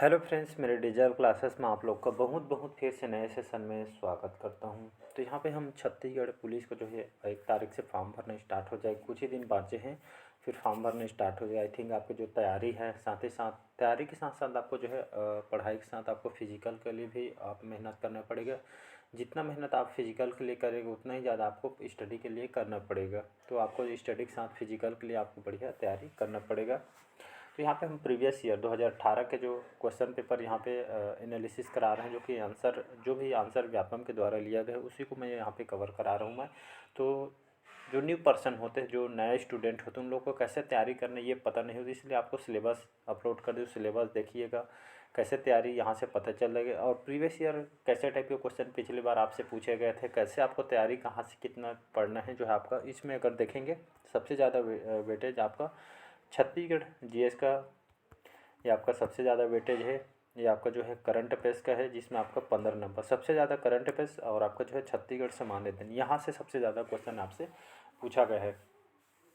Hello friends, मेरे digital classes में आप लोग का बहुत बहुत फिर से नए सेशन में स्वागत करता हूं। तो यहाँ पे हम छत्तीसगढ़ पुलिस को जो है 1 तारीख से फॉर्म भरना स्टार्ट हो जाए, कुछ ही दिन बचे हैं फिर फॉर्म भरना स्टार्ट हो जाए। आई थिंक आपकी जो तैयारी है, साथ ही साथ तैयारी के साथ साथ आपको जो है पढ़ाई के साथ आपको फिजिकल के लिए भी आप मेहनत करना पड़ेगा। जितना मेहनत आप फिजिकल के लिए करेंगे उतना ही ज़्यादा आपको स्टडी के लिए करना पड़ेगा। तो आपको स्टडी के साथ फिजिकल के लिए आपको बढ़िया तैयारी करना पड़ेगा। तो यहाँ पे हम प्रीवियस ईयर 2018 के जो क्वेश्चन पेपर यहाँ पे एनालिसिस करा रहे हैं, जो कि आंसर जो भी आंसर व्यापम के द्वारा लिया गया है उसी को मैं यहाँ पे कवर करा रहा हूँ मैं। तो जो न्यू पर्सन होते हैं, जो नए स्टूडेंट होते हैं, उन लोगों को कैसे तैयारी करना ये पता नहीं होती, इसलिए आपको सिलेबस अपलोड कर दो। सिलेबस देखिएगा, कैसे तैयारी यहाँ से पता चल जाएगी। और प्रीवियस ईयर कैसे टाइप के क्वेश्चन पिछली बार आपसे पूछे गए थे, कैसे आपको तैयारी कहाँ से कितना पढ़ना है, जो है आपका इसमें अगर देखेंगे सबसे ज़्यादा वेटेज आपका छत्तीसगढ़ जीएस का, ये आपका सबसे ज़्यादा वेटेज है। ये आपका जो है करंट अफेयर्स का है, जिसमें आपका 15 नंबर सबसे ज़्यादा करंट अफेयर्स, और आपका जो है छत्तीसगढ़ से मान्यता यहाँ से सबसे ज़्यादा क्वेश्चन आपसे पूछा गया है।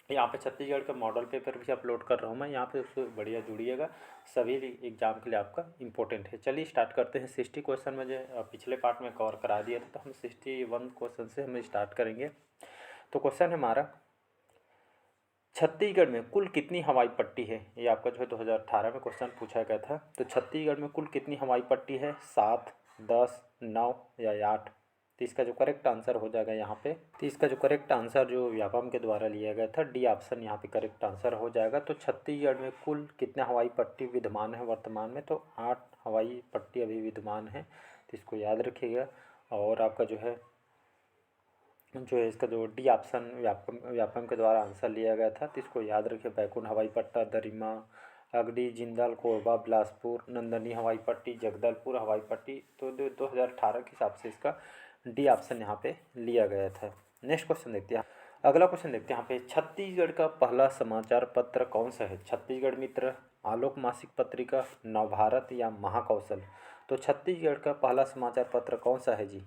यहाँ पे छत्तीसगढ़ का मॉडल पेपर भी अपलोड कर रहा हूँ मैं, यहाँ पे उसको बढ़िया जुड़िएगा, सभी एग्जाम के लिए आपका इंपॉर्टेंट है। चलिए स्टार्ट करते हैं। 60 क्वेश्चन मुझे पिछले पार्ट में कवर करा दिया था, तो हम 61 क्वेश्चन से हम स्टार्ट करेंगे। तो क्वेश्चन है हमारा, छत्तीसगढ़ में कुल कितनी हवाई पट्टी है। ये आपका जो है 2018 में क्वेश्चन पूछा गया था। तो छत्तीसगढ़ में कुल कितनी हवाई पट्टी है, 7, 10, 9 या 8। तो इसका जो करेक्ट आंसर हो जाएगा यहाँ पे, तो इसका जो करेक्ट आंसर जो व्यापम के द्वारा लिया गया था, डी ऑप्शन यहाँ पे करेक्ट आंसर हो जाएगा। तो छत्तीसगढ़ में कुल कितने हवाई पट्टी विद्यमान है वर्तमान में, तो 8 हवाई पट्टी अभी विद्यमान है। तो इसको याद रखिएगा। और आपका जो है इसका जो डी ऑप्शन व्यापम के द्वारा आंसर लिया गया था, तो इसको याद रखिए। बैकुंठ हवाई पट्टा, दरिमा, अगडी, जिंदाल, कोरबा, बिलासपुर, नंदनी हवाई पट्टी, जगदलपुर हवाई पट्टी। तो 2018 के हिसाब से इसका डी ऑप्शन यहाँ पे लिया गया था। नेक्स्ट क्वेश्चन देखते हैं। अगला क्वेश्चन देखते हैं यहाँ पे, छत्तीसगढ़ का पहला समाचार पत्र कौन सा है। छत्तीसगढ़ मित्र, आलोक मासिक पत्रिका, नवभारत या महाकौशल। तो छत्तीसगढ़ का पहला समाचार पत्र कौन सा है जी।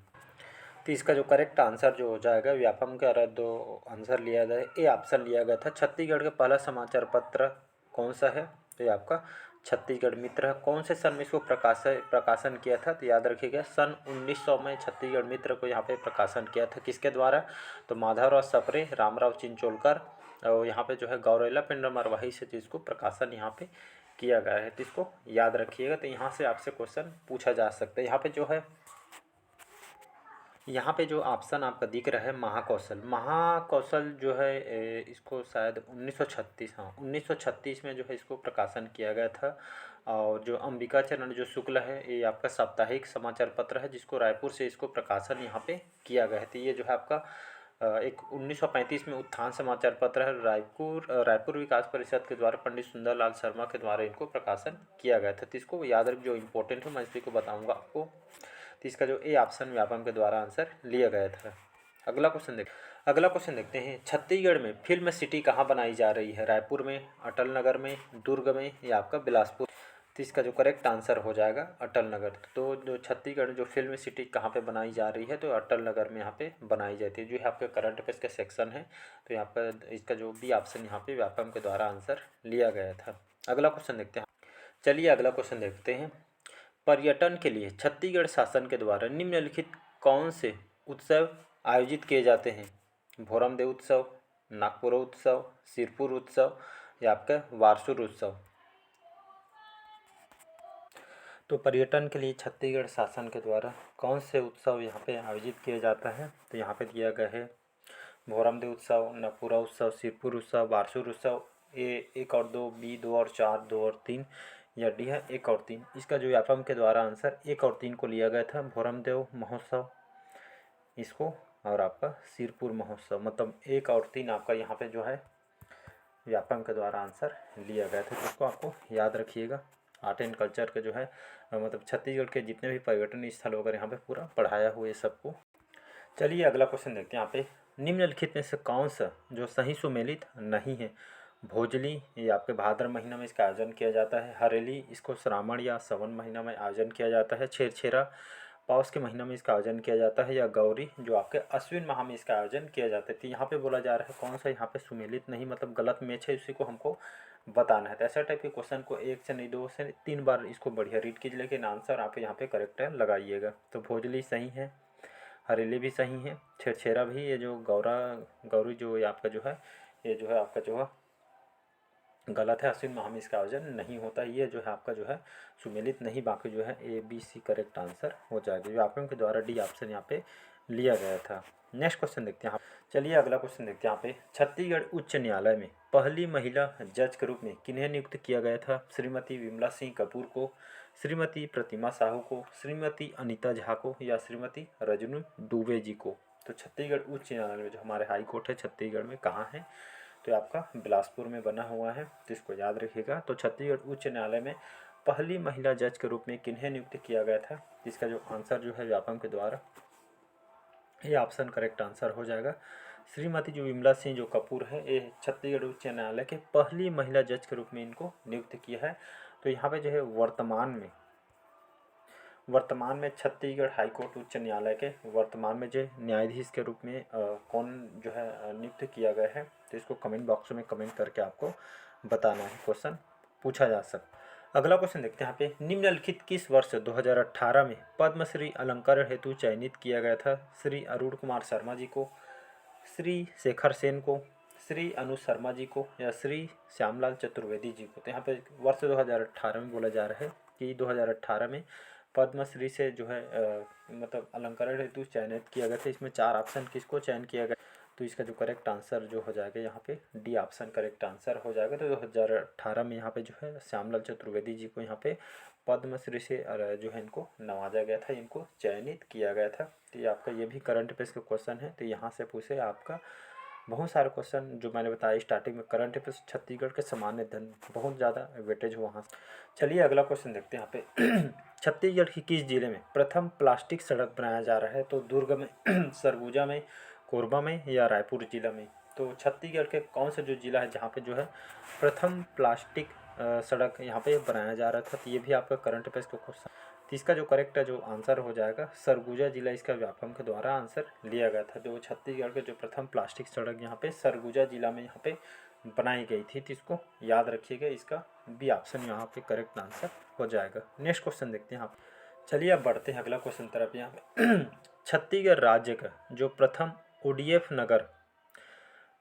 तो इसका जो करेक्ट आंसर जो हो जाएगा, व्यापम के अरे दो आंसर लिया गया है, ए ऑप्शन लिया गया था। छत्तीसगढ़ का पहला समाचार पत्र कौन सा है, तो ये आपका छत्तीसगढ़ मित्र है। कौन से सन में इसको प्रकाशन किया था, तो याद रखिएगा सन 1900 में छत्तीसगढ़ मित्र को यहाँ पे प्रकाशन किया था। किसके द्वारा, तो माधवराव सप्रे, रामराव चिंचोलकर, और यहाँ पे जो है गौरेला पिंडम मरवाही से जिसको प्रकाशन यहाँ पे किया गया है। तो इसको याद रखिएगा। तो यहाँ से आपसे क्वेश्चन पूछा जा सकता है। यहाँ पे जो ऑप्शन आपका दिख रहा है महाकौशल, महाकौशल जो है इसको शायद 1936, हाँ 1936 में जो है इसको प्रकाशन किया गया था। और जो अंबिका चरण जो शुक्ल है, ये आपका साप्ताहिक समाचार पत्र है, जिसको रायपुर से इसको प्रकाशन यहाँ पे किया गया है। तो ये जो है आपका एक 1935 में उत्थान समाचार पत्र है, रायपुर विकास परिषद के द्वारा पंडित सुंदरलाल शर्मा के द्वारा इनको प्रकाशन किया गया था। तो इसको याद रख, जो इम्पोर्टेंट है मैं इसी को बताऊँगा आपको। तो इसका जो ए ऑप्शन व्यापम के द्वारा आंसर लिया गया था। अगला क्वेश्चन देखते हैं। छत्तीसगढ़ में फिल्म सिटी कहाँ बनाई जा रही है। रायपुर में, अटल नगर में, दुर्ग में या आपका बिलासपुर। तो इसका जो करेक्ट आंसर हो जाएगा अटल नगर। तो जो छत्तीसगढ़ में जो फिल्म सिटी कहाँ पे बनाई जा रही है, तो अटल नगर में यहाँ पे बनाई जाती है। जो है आपके करंट अफेयर्स का सेक्शन है, तो यहाँ पर इसका जो बी ऑप्शन यहाँ पे व्यापम के द्वारा आंसर लिया गया था। अगला क्वेश्चन देखते हैं। चलिए अगला क्वेश्चन देखते हैं। पर्यटन के लिए छत्तीसगढ़ शासन के द्वारा निम्नलिखित कौन से उत्सव आयोजित किए जाते हैं। भोरमदेव उत्सव, नागपुर उत्सव, सिरपुर उत्सव या आपका वारसूर उत्सव। तो पर्यटन के लिए छत्तीसगढ़ शासन के द्वारा कौन से उत्सव यहाँ पे आयोजित किया जाता है, तो यहाँ पे दिया गया है भोरमदेव उत्सव, नागपुरा उत्सव, सिरपुर उत्सव, वारसूर उत्सव। ए 1 और 2, बी 2 और 4, 2 और 3 या डी है 1 और 3। इसका जो व्यापम के द्वारा आंसर 1 और 3 को लिया गया था, भोरमदेव महोत्सव इसको, और आपका सिरपुर महोत्सव। मतलब 1 और 3 आपका यहाँ पे जो है व्यापम के द्वारा आंसर लिया गया था, जिसको आपको याद रखिएगा। आर्ट एंड कल्चर के जो है मतलब छत्तीसगढ़ के जितने भी पर्यटन स्थल वगैरह यहाँ पे पूरा पढ़ाया हुआ है सबको। चलिए अगला क्वेश्चन देखते हैं। यहाँ पे निम्नलिखित में से कौन सा जो सही सुमेलित नहीं है। भोजली, ये आपके भाद्र महीना में इसका आयोजन किया जाता है। हरेली, इसको श्रावण या सवन महीना में आयोजन किया जाता है। छेरछेरा, पौष के महीना में इसका आयोजन किया जाता है। या गौरी, जो आपके अश्विन माह में इसका आयोजन किया जाता है। तो यहाँ पे बोला जा रहा है कौन सा यहाँ पे सुमेलित नहीं, मतलब गलत मैच है, उसी को हमको बताना है। तो ऐसा टाइप के क्वेश्चन को एक से नहीं 2 से 3 बार इसको बढ़िया रीड कीजिए, लेकिन आंसर आप यहाँ पे करेक्ट लगाइएगा। तो भोजली सही है, हरेली भी सही है, छेरछेरा भी, ये जो गौरी जो ये आपका जो है, ये जो है आपका जो है गलत है। अश्विन माह में इसका आयोजन नहीं होता। ये जो है आपका जो है सुमेलित नहीं, बाकी जो है A B C correct answer हो जाएगा। व्याकरण के द्वारा डी ऑप्शन यहाँ पे लिया गया था। नेक्स्ट क्वेश्चन देखते हैं। चलिए अगला क्वेश्चन देखते हैं यहाँ पे। छत्तीसगढ़ उच्च न्यायालय में पहली महिला जज के रूप में किन्हें नियुक्त किया गया था? श्रीमती विमला सिंह कपूर को, श्रीमती प्रतिमा साहू को, श्रीमती अनीता झा को, या श्रीमती रजनी दुबे जी को? तो छत्तीसगढ़ उच्च न्यायालय में जो हमारे हाई कोर्ट है छत्तीसगढ़ में कहाँ है? तो आपका बिलासपुर में बना हुआ है, तो इसको याद रखिएगा। तो छत्तीसगढ़ उच्च न्यायालय में पहली महिला जज के रूप में किन्हें नियुक्त किया गया था? इसका जो आंसर जो है व्यापम के द्वारा, ये ऑप्शन करेक्ट आंसर हो जाएगा। श्रीमती जो विमला सिंह जो कपूर है, ये छत्तीसगढ़ उच्च न्यायालय के पहली महिला जज के रूप में इनको नियुक्त किया है। तो यहाँ पे जो है वर्तमान में छत्तीसगढ़ हाईकोर्ट उच्च न्यायालय के वर्तमान में जो न्यायाधीश के रूप में कौन जो है नियुक्त किया गया है, तो इसको कमेंट बॉक्स में कमेंट करके आपको बताना है, क्वेश्चन पूछा जा सकता। अगला क्वेश्चन देखते हैं यहाँ पे। निम्नलिखित किस वर्ष 2018 में पद्मश्री अलंकरण हेतु चयनित किया गया था? श्री अरुण कुमार शर्मा जी को, श्री शेखर सेन को, श्री अनुज शर्मा जी को, या श्री श्यामलाल चतुर्वेदी जी को? तो यहाँ पे वर्ष 2018 में बोला जा रहा है कि 2018 में पद्मश्री से जो है मतलब अलंकरण हेतु चयनित किया गया था। इसमें 4 ऑप्शन किसको चयन किया गया? तो इसका जो करेक्ट आंसर जो हो जाएगा यहाँ पे डी ऑप्शन करेक्ट आंसर हो जाएगा। तो 2018 में यहाँ पे जो है श्यामलाल चतुर्वेदी जी को यहाँ पे पद्मश्री से जो है इनको नवाजा गया था, इनको चयनित किया गया था। तो ये आपका ये भी करंट अफेयर्स का क्वेश्चन है, तो यहाँ से पूछे आपका बहुत सारे क्वेश्चन जो मैंने बताया स्टार्टिंग में। करंट अफेयर्स छत्तीसगढ़ के सामान्य धन बहुत ज़्यादा वेटेज हो वहाँ से। चलिए अगला क्वेश्चन देखते हैं यहाँ पे। छत्तीसगढ़ की किस जिले में प्रथम प्लास्टिक सड़क बनाया जा रहा है? तो दुर्ग में, सरगुजा में, कोरबा में, या रायपुर जिला में? तो छत्तीसगढ़ के कौन सा जो जिला है जहाँ पे जो है प्रथम प्लास्टिक सड़क यहाँ पे बनाया जा रहा था? तो ये भी आपका करंट अफेयर्स का क्वेश्चन। तो इसका जो करेक्ट जो आंसर हो जाएगा सरगुजा जिला, इसका व्यापम के द्वारा आंसर लिया गया था। जो छत्तीसगढ़ के जो प्रथम प्लास्टिक सड़क यहाँ पे सरगुजा जिला में यहाँ पे बनाई गई थी, तो इसको याद रखिएगा। इसका बी ऑप्शन यहाँ पे करेक्ट आंसर हो जाएगा। नेक्स्ट क्वेश्चन देखते हैं यहाँ पे। चलिए अब बढ़ते हैं अगला क्वेश्चन तरफ। यहाँ पे छत्तीसगढ़ राज्य का जो प्रथम ओडीएफ नगर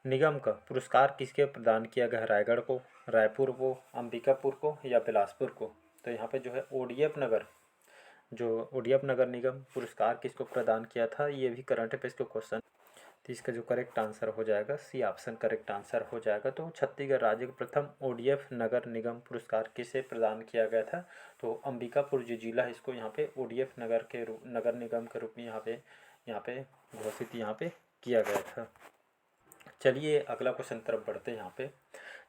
निगम का पुरस्कार किसके प्रदान किया गया? रायगढ़ को, रायपुर को, अंबिकापुर को, या बिलासपुर को? तो यहाँ पे जो है ओडीएफ नगर निगम पुरस्कार किसको प्रदान किया था? ये भी करंट अफेयर्स के क्वेश्चन। तो इसका जो करेक्ट आंसर हो जाएगा सी ऑप्शन करेक्ट आंसर हो जाएगा। तो छत्तीसगढ़ राज्य का प्रथम ओडीएफ नगर निगम पुरस्कार किसे प्रदान किया गया था? तो अंबिकापुर जो जिला है इसको यहाँ पे ओडीएफ नगर निगम के रूप में यहाँ पे घोषित यहाँ पे किया गया था। चलिए अगला क्वेश्चन तरफ बढ़ते हैं। यहाँ पे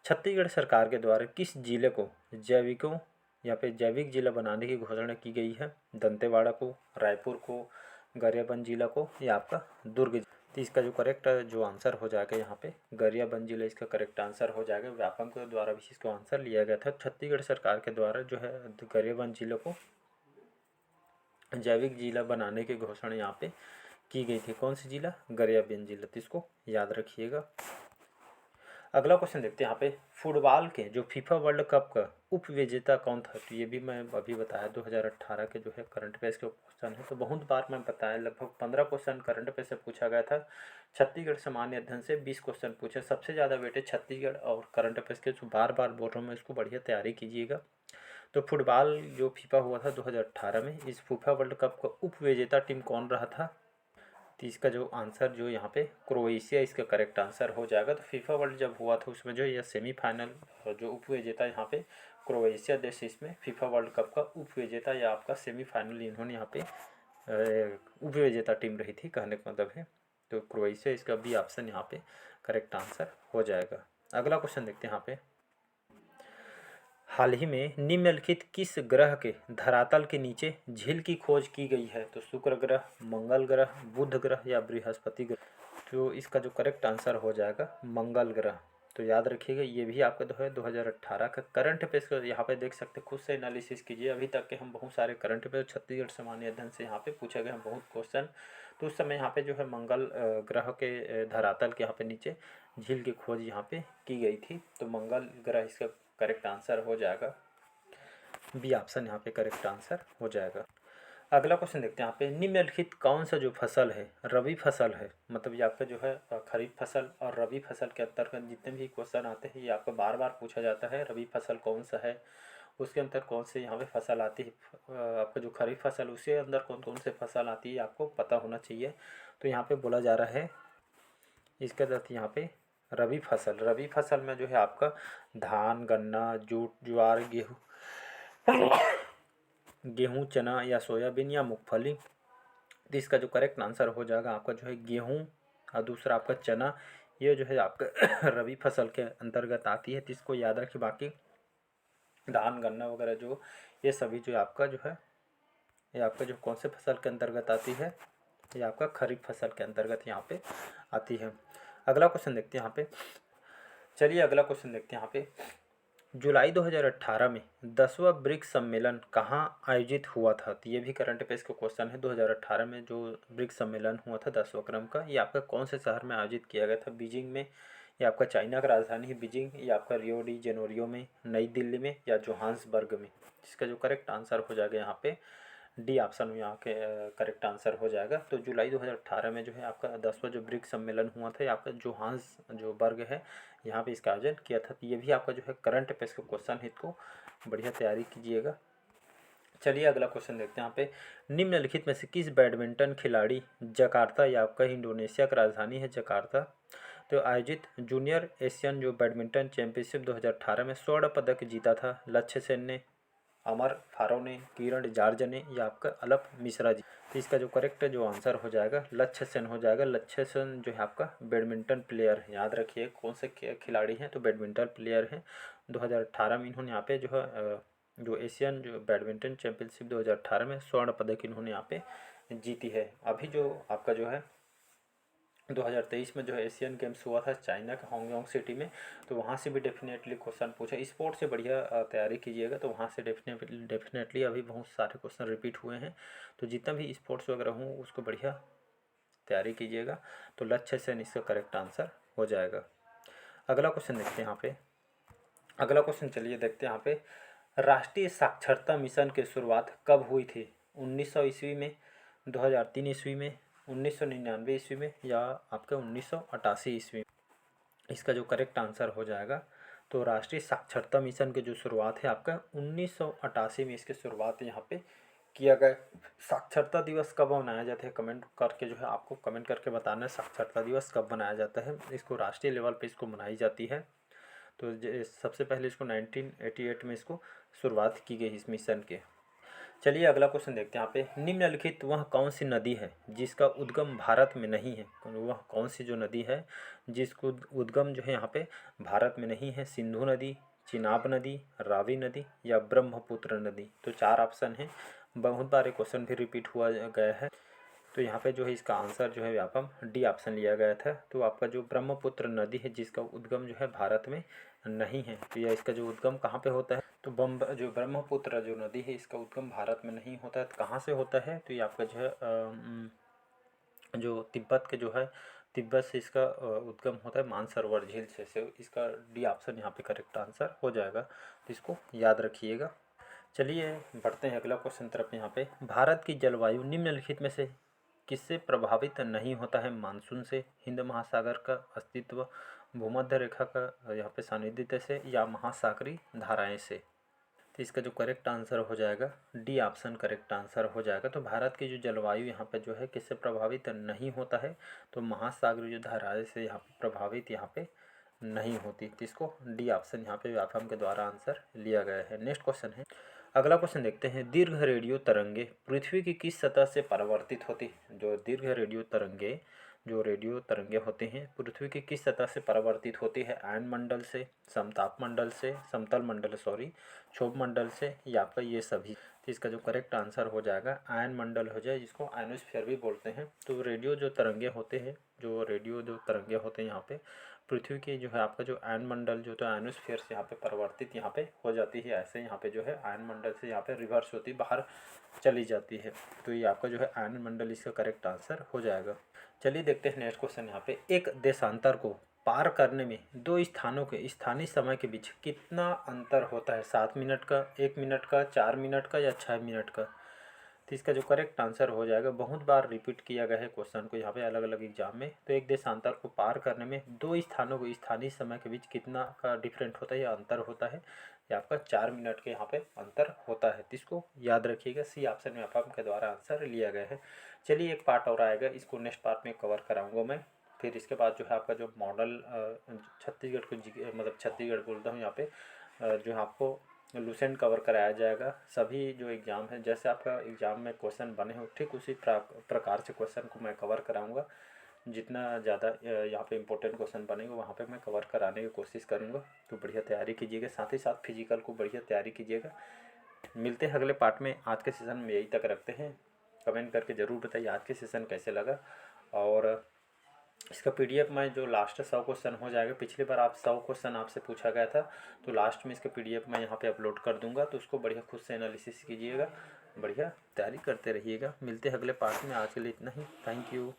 छत्तीसगढ़ सरकार के द्वारा किस जिले को जैविक जिला बनाने की घोषणा की गई है? दंतेवाड़ा को, रायपुर को, गरियाबंद जिला को, या आपका दुर्ग? तो इसका जो करेक्ट जो आंसर हो जाएगा यहाँ पे गरियाबंद जिला इसका करेक्ट आंसर हो जाएगा। व्यापम के द्वारा भी इसको आंसर लिया गया था। छत्तीसगढ़ सरकार के द्वारा जो है गरियाबंद जिले को जैविक जिला बनाने की घोषणा यहाँ पे की गई थी। कौन सी जिला? गरियाबंद जिला। तो इसको याद रखिएगा। अगला क्वेश्चन देखते हैं यहाँ पे। फुटबॉल के जो फीफा वर्ल्ड कप का उप विजेता कौन था? तो ये भी मैं अभी बताया 2018 के जो है करंट अफेयर्स के क्वेश्चन है। तो बहुत बार मैं बताया, लगभग 15 क्वेश्चन करंट अफेयर्स से पूछा गया था। छत्तीसगढ़ सामान्य अध्ययन से 20 क्वेश्चन पूछे। सबसे ज़्यादा वेटेज छत्तीसगढ़ और करंट अफेयर्स के, जो बार बार बोल रहा हूँ मैं, इसको बढ़िया तैयारी कीजिएगा। तो फुटबॉल जो फीफा हुआ था 2018 में, इस फीफा वर्ल्ड कप का उप विजेता टीम कौन रहा था? तो इसका जो आंसर जो यहाँ पे क्रोएशिया इसका करेक्ट आंसर हो जाएगा। तो फीफा वर्ल्ड जब हुआ था उसमें जो यह सेमीफाइनल जो उप विजेता यहाँ पे क्रोएशिया देश, इसमें फीफा वर्ल्ड कप का उप विजेता या आपका सेमीफाइनल इन्होंने यहाँ पे उप विजेता टीम रही थी, कहने का मतलब है। तो क्रोएशिया इसका बी ऑप्शन यहाँ पे करेक्ट आंसर हो जाएगा। अगला क्वेश्चन देखते हैं यहाँ पे। हाल ही में निम्नलिखित किस ग्रह के धरातल के नीचे झील की खोज की गई है? तो शुक्र ग्रह, मंगल ग्रह, बुध ग्रह, या बृहस्पति ग्रह? तो इसका जो करेक्ट आंसर हो जाएगा मंगल ग्रह। तो याद रखिएगा ये भी आपका जो है 2018 का करंट अफेयर्स का यहाँ पे देख सकते हैं, खुद से एनालिसिस कीजिए। अभी तक के हम बहुत सारे करंट अफेयर छत्तीसगढ़ सामान्य अध्ययन से यहाँ पे पूछे गए हैं बहुत क्वेश्चन। तो उस समय यहाँ पे जो है मंगल ग्रह के धरातल के यहाँ पे नीचे झील की खोज यहाँ पे की गई थी। तो मंगल ग्रह इसका करेक्ट आंसर हो जाएगा, बी ऑप्शन यहाँ पे करेक्ट आंसर हो जाएगा। अगला क्वेश्चन देखते हैं यहाँ पे, निम्नलिखित कौन सा जो फसल है रबी फसल है, मतलब ये आपका जो है खरीफ फसल और रबी फसल के अंतर्गत जितने भी क्वेश्चन आते हैं ये आपको बार बार पूछा जाता है। रबी फसल कौन सा है, उसके अंदर कौन से यहाँ पे फसल आती है, आपका जो खरीफ फसल उसके अंदर कौन कौन से फसल आती है आपको पता होना चाहिए। तो यहाँ पे बोला जा रहा है इसके तहत यहाँ पे रबी फसल में जो है आपका धान, गन्ना, जूट, ज्वार, गेहूँ, चना या सोयाबीन या मूंगफली। तो इसका जो करेक्ट आंसर हो जाएगा आपका जो है गेहूँ और दूसरा आपका चना, ये जो है आपका रबी फसल के अंतर्गत आती है। तो इसको याद रखिए। बाकी धान, गन्ना वगैरह जो ये सभी जो आपका जो है ये आपका जो कौन से फसल के अंतर्गत आती है, ये आपका खरीफ फसल के अंतर्गत यहाँ पे आती है। अगला क्वेश्चन देखते हैं यहाँ पे। चलिए अगला क्वेश्चन देखते हैं यहाँ पे, जुलाई 2018 में 10वां ब्रिक्स सम्मेलन कहाँ आयोजित हुआ था। तो ये भी करंट अफेयर्स का क्वेश्चन है। 2018 में जो ब्रिक्स सम्मेलन हुआ था 10वां क्रम का, ये आपका कौन से शहर में आयोजित किया गया था। बीजिंग में, ये आपका चाइना का राजधानी है बीजिंग, ये आपका रियो डी जेनेरियो में, नई दिल्ली में या जोहान्सबर्ग में। जिसका जो करेक्ट आंसर हो जाएगा यहाँ पे डी ऑप्शन में यहाँ के करेक्ट आंसर हो जाएगा। तो जुलाई 2018 में जो है आपका 10वां जो ब्रिक्स सम्मेलन हुआ था, ये आपका जोहान्सबर्ग है, यहाँ पे इसका आयोजन किया था। तो ये भी आपका जो है करंट अफेयर्स का क्वेश्चन है, इसको बढ़िया तैयारी कीजिएगा। चलिए अगला क्वेश्चन देखते हैं यहाँ पे, निम्नलिखित में से किस बैडमिंटन खिलाड़ी जकार्ता, या आपका इंडोनेशिया की राजधानी है जकार्ता, तो आयोजित जूनियर एशियन जो बैडमिंटन चैंपियनशिप 2018 में स्वर्ण पदक जीता था। लक्ष्य सेन ने, अमर फारो ने, किरण जार्ज ने या आपका अलप मिश्रा जी। तो इसका जो करेक्ट जो आंसर हो जाएगा लक्ष्य सेन हो जाएगा। लक्ष्य सेन जो है आपका बैडमिंटन प्लेयर है, याद रखिए कौन से खिलाड़ी हैं, तो बैडमिंटन प्लेयर हैं। 2018 में इन्होंने यहाँ पे जो है जो एशियन जो बैडमिंटन चैंपियनशिप 2018 में स्वर्ण पदक इन्होंने यहाँ पे जीती है। अभी जो आपका जो है 2023 में जो है एशियन गेम्स हुआ था चाइना के हांगकांग सिटी में, तो वहाँ से भी डेफिनेटली क्वेश्चन पूछा। स्पोर्ट से बढ़िया तैयारी कीजिएगा, तो वहाँ से डेफिनेटली अभी बहुत सारे क्वेश्चन रिपीट हुए हैं। तो जितना भी स्पोर्ट्स वगैरह हूँ उसको बढ़िया तैयारी कीजिएगा। तो लक्ष्य सेन इसका करेक्ट आंसर हो जाएगा। अगला क्वेश्चन देखते हैं यहाँ पे। अगला क्वेश्चन चलिए देखते हैं यहाँ पे, राष्ट्रीय साक्षरता मिशन की शुरुआत कब हुई थी। 1900 ईस्वी में, 2003 ईस्वी में, 1999 ईस्वी में या आपके 1988 ईस्वी में। इसका जो करेक्ट आंसर हो जाएगा, तो राष्ट्रीय साक्षरता मिशन की जो शुरुआत है आपका 1988 में इसकी शुरुआत यहाँ पे किया गया। साक्षरता दिवस कब मनाया जाता है, कमेंट करके जो है आपको कमेंट करके बताना है साक्षरता दिवस कब मनाया जाता है। इसको राष्ट्रीय लेवल पे इसको मनाई जाती है। तो सबसे पहले इसको 1988 में इसको शुरुआत की गई इस मिशन के। चलिए अगला क्वेश्चन देखते हैं यहाँ पे, निम्नलिखित वह कौन सी नदी है जिसका उद्गम भारत में नहीं है। वह कौन सी जो नदी है जिसको उद्गम जो है यहाँ पे भारत में नहीं है। सिंधु नदी, चिनाब नदी, रावी नदी या ब्रह्मपुत्र नदी। तो 4 ऑप्शन है, बहुत बार क्वेश्चन भी रिपीट हुआ गया है। तो यहाँ पे जो है इसका आंसर जो है व्यापम डी ऑप्शन लिया गया था। तो आपका जो ब्रह्मपुत्र नदी है जिसका उद्गम जो है भारत में नहीं है, तो यह इसका जो उद्गम कहाँ पे होता है, तो जो ब्रह्मपुत्र जो नदी है इसका उद्गम भारत में नहीं होता है। तो कहाँ से होता है, तो ये आपका जो है जो तिब्बत के जो है तिब्बत से इसका उद्गम होता है मानसरोवर झील से इसका डी ऑप्शन यहाँ पे करेक्ट आंसर हो जाएगा। तो इसको याद रखिएगा। चलिए बढ़ते हैं अगला क्वेश्चन तरफ। यहाँ पे, भारत की जलवायु निम्नलिखित में से किससे प्रभावित नहीं होता है। मानसून से, हिंद महासागर का अस्तित्व, भूमध्य रेखा का यहाँ पे सानिध्य से या महासागरीय धाराएं से। तो इसका जो करेक्ट आंसर हो जाएगा डी ऑप्शन करेक्ट आंसर हो जाएगा। तो भारत की जो जलवायु यहाँ पे जो है किससे प्रभावित नहीं होता है, तो महासागरीय धाराएं से यहाँ पे प्रभावित यहाँ पे नहीं होती। तो इसको डी ऑप्शन यहाँ पे व्यापम के द्वारा आंसर लिया गया है। नेक्स्ट क्वेश्चन है, अगला क्वेश्चन देखते हैं, दीर्घ रेडियो तरंगे पृथ्वी की किस सतह से परावर्तित होती है। जो दीर्घ रेडियो तरंगे जो रेडियो तरंगे होते हैं पृथ्वी की किस सतह से परावर्तित होती है। आयन मंडल से, समताप मंडल से, समतल मंडल सॉरी क्षोभ मंडल से या आपका ये सभी। तो इसका जो करेक्ट आंसर हो जाएगा आयन मंडल हो जाए, जिसको आयनोस्फीयर भी बोलते हैं। तो रेडियो जो तरंगे होते हैं जो तरंगे होते हैं यहाँ पे पृथ्वी की जो है आपका जो आयन मंडल जो तो आयनोस्फीयर से यहाँ पे परिवर्तित यहाँ पे हो जाती है, ऐसे यहाँ पे जो है आयन मंडल से यहाँ पे रिवर्स होती बाहर चली जाती है। तो ये आपका जो है आयन मंडल इसका करेक्ट आंसर हो जाएगा। चलिए देखते हैं नेक्स्ट क्वेश्चन यहाँ पे। एक देशांतर को पार करने में दो स्थानों के स्थानीय समय के बीच कितना अंतर होता है? 7 मिनट का, 1 मिनट का, 4 मिनट का या 6 मिनट का? तो इसका जो करेक्ट आंसर हो जाएगा, बहुत बार रिपीट किया गया है क्वेश्चन को यहाँ पे अलग अलग एग्जाम में। तो एक देशांतर को पार करने में दो स्थानों को स्थानीय समय के बीच कितना का डिफरेंट होता है या अंतर होता है? ये आपका 4 मिनट के यहाँ पे अंतर होता है। तो इसको याद रखिएगा, सी ऑप्शन में आपके द्वारा आंसर लिया गया है। चलिए एक पार्ट और आएगा, इसको नेक्स्ट पार्ट में कवर कराऊंगा मैं। फिर इसके बाद जो है आपका जो मॉडल छत्तीसगढ़ को मतलब छत्तीसगढ़ बोलता हूँ यहाँ पे जो है आपको लुसेंट कवर कराया जाएगा। सभी जो एग्ज़ाम है, जैसे आपका एग्ज़ाम में क्वेश्चन बने हो ठीक उसी प्रकार से क्वेश्चन को मैं कवर कराऊंगा। जितना ज़्यादा यहाँ पे इंपॉर्टेंट क्वेश्चन बनेंगे वहाँ पे मैं कवर कराने की कोशिश करूँगा। तो बढ़िया तैयारी कीजिएगा, साथ ही साथ फिजिकल को बढ़िया तैयारी कीजिएगा। मिलते हैं अगले पार्ट में। आज के सेशन में यही तक रखते हैं। कमेंट करके ज़रूर बताइए आज के सेशन कैसे लगा। और इसका पीडीएफ में जो लास्ट 100 क्वेश्चन हो जाएगा, पिछली बार आप 100 क्वेश्चन आपसे पूछा गया था, तो लास्ट में इसका पीडीएफ मैं यहाँ पे अपलोड कर दूंगा। तो उसको बढ़िया खुद से एनालिसिस कीजिएगा, बढ़िया तैयारी करते रहिएगा। मिलते हैं अगले पार्ट में। आज के लिए इतना ही। Thank you.